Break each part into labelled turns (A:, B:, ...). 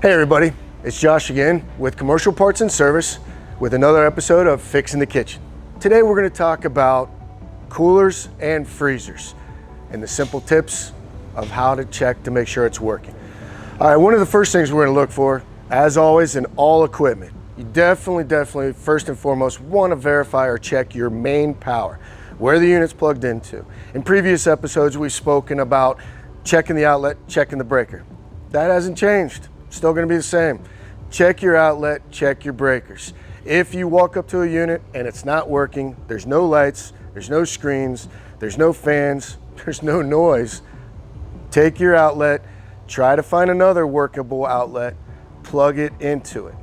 A: Hey everybody, it's Josh again with Commercial Parts and Service with another episode of Fixin' the Kitchen. Today we're going to talk about coolers and freezers and the simple tips of how to check to make sure it's working. All right, one of the first things we're going to look for, as always, in all equipment, you definitely first and foremost want to verify or check your main power, where the unit's plugged into. In previous episodes we've spoken about checking the outlet, checking the breaker. That hasn't changed. Still going to be the same. Check your outlet, check your breakers. If you walk up to a unit and it's not working, there's no lights, there's no screens, there's no fans, there's no noise, take your outlet, try to find another workable outlet, plug it into it.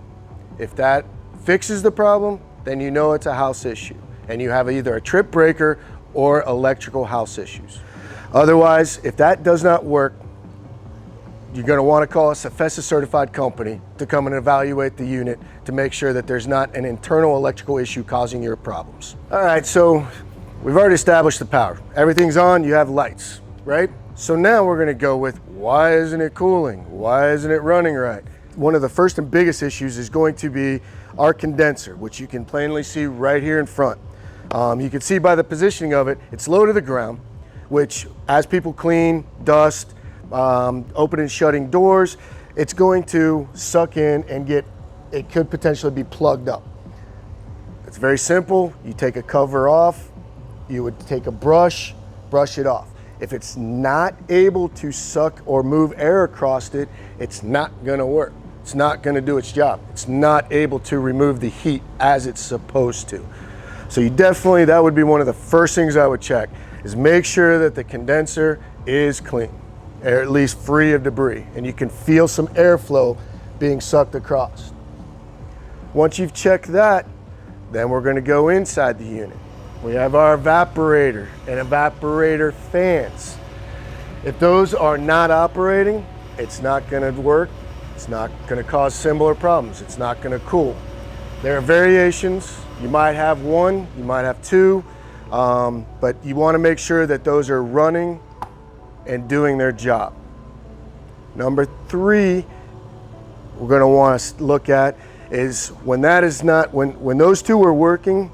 A: If that fixes the problem, then you know it's a house issue and you have either a trip breaker or electrical house issues. Otherwise, if that does not work, you're going to want to call a CPS certified company to come and evaluate the unit to make sure that there's not an internal electrical issue causing your problems. All right, so we've already established the power. Everything's on, you have lights, right? So now we're going to go with, why isn't it cooling? Why isn't it running right? One of the first and biggest issues is going to be our condenser, which you can plainly see right here in front. You can see by the positioning of it, it's low to the ground, which as people clean, dust, opening and shutting doors, it's going to suck in and it could potentially be plugged up. It's very simple. You take a cover off, you would take a brush it off. If it's not able to suck or move air across it, it's not gonna work. It's not gonna do its job. It's not able to remove the heat as it's supposed to. So you definitely, that would be one of the first things I would check, is make sure that the condenser is clean, or at least free of debris, and you can feel some airflow being sucked across. Once you've checked that, then we're going to go inside the unit. We have our evaporator and evaporator fans. If those are not operating, it's not going to work. It's not going to cause similar problems. It's not going to cool. There are variations. You might have one, you might have two, but you want to make sure that those are running and doing their job. Number three, we're going to want to look at is when that is not, when those two are working,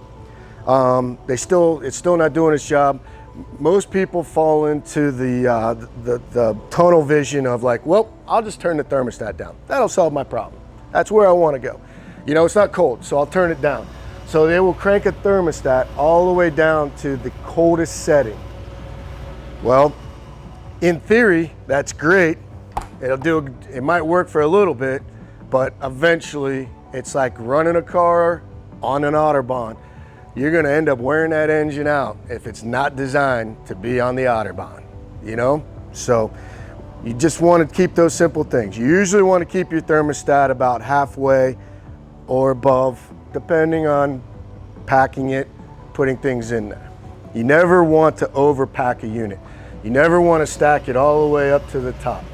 A: it's still not doing its job. Most people fall into the tunnel vision of like, well, I'll just turn the thermostat down. That'll solve my problem. That's where I want to go. You know, it's not cold, so I'll turn it down. So they will crank a thermostat all the way down to the coldest setting. Well, in theory, that's great. It might work for a little bit, but eventually it's like running a car on an Autobahn. You're gonna end up wearing that engine out if it's not designed to be on the Autobahn, you know? So you just wanna keep those simple things. You usually wanna keep your thermostat about halfway or above, depending on packing it, putting things in there. You never want to overpack a unit. You never want to stack it all the way up to the top.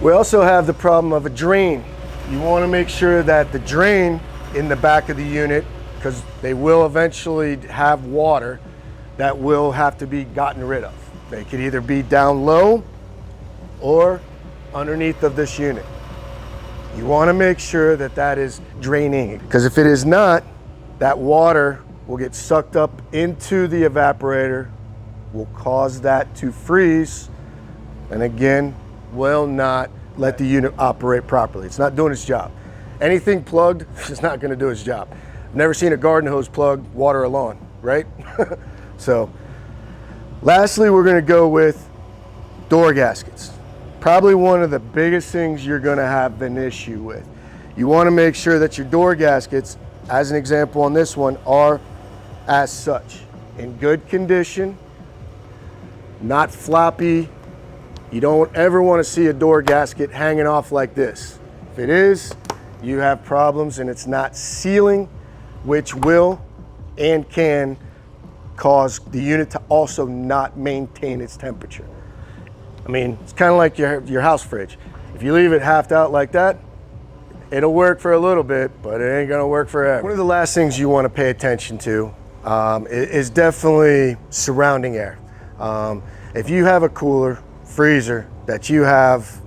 A: We also have the problem of a drain. You want to make sure that the drain in the back of the unit, because they will eventually have water that will have to be gotten rid of. They could either be down low or underneath of this unit. You want to make sure that that is draining, because if it is not, that water will get sucked up into the evaporator, will cause that to freeze, and again, will not let the unit operate properly. It's not doing its job. Anything plugged is not going to do its job. I've never seen a garden hose plug water a lawn, right? So, lastly, we're going to go with door gaskets. Probably one of the biggest things you're going to have an issue with. You want to make sure that your door gaskets, as an example on this one, are as such, in good condition, not floppy. You don't ever want to see a door gasket hanging off like this. If it is, you have problems and it's not sealing, which will and can cause the unit to also not maintain its temperature. I mean, it's kind of like your house fridge. If you leave it halved out like that, it'll work for a little bit, but it ain't gonna work forever. One of the last things you want to pay attention to is definitely surrounding air. If you have a cooler, freezer that you have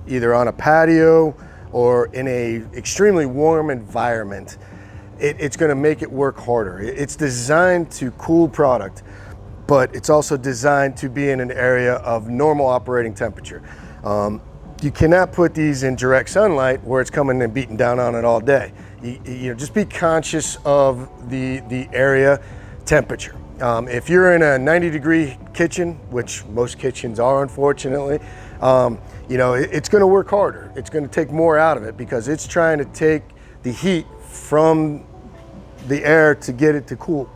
A: either on a patio or in a extremely warm environment, it's going to make it work harder. It's designed to cool product, but it's also designed to be in an area of normal operating temperature. You cannot put these in direct sunlight where it's coming and beating down on it all day. You know, just be conscious of the area temperature. If you're in a 90-degree kitchen, which most kitchens are, unfortunately, you know, it's going to work harder. It's going to take more out of it because it's trying to take the heat from the air to get it to cool.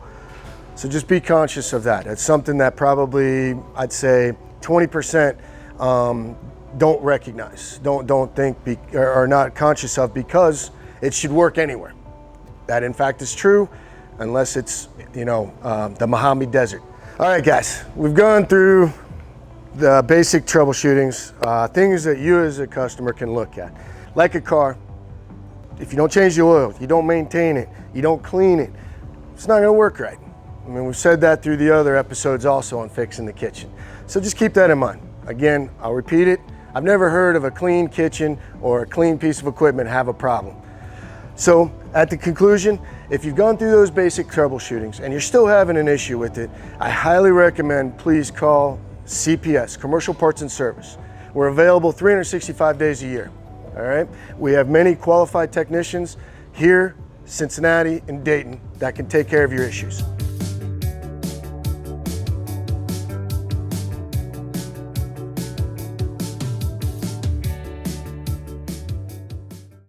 A: So just be conscious of that. It's something that probably, I'd say 20% don't recognize, don't think, are not conscious of, because it should work anywhere. That in fact is true, unless it's, you know, the Mojave Desert. All right, guys, we've gone through the basic troubleshootings, things that you as a customer can look at. Like a car, if you don't change the oil, you don't maintain it, you don't clean it, it's not gonna work right. I mean, we've said that through the other episodes also on Fixing the Kitchen. So just keep that in mind. Again, I'll repeat it. I've never heard of a clean kitchen or a clean piece of equipment have a problem. So at the conclusion, if you've gone through those basic troubleshootings and you're still having an issue with it, I highly recommend please call CPS, Commercial Parts and Service. We're available 365 days a year, all right? We have many qualified technicians here, Cincinnati, and Dayton that can take care of your issues.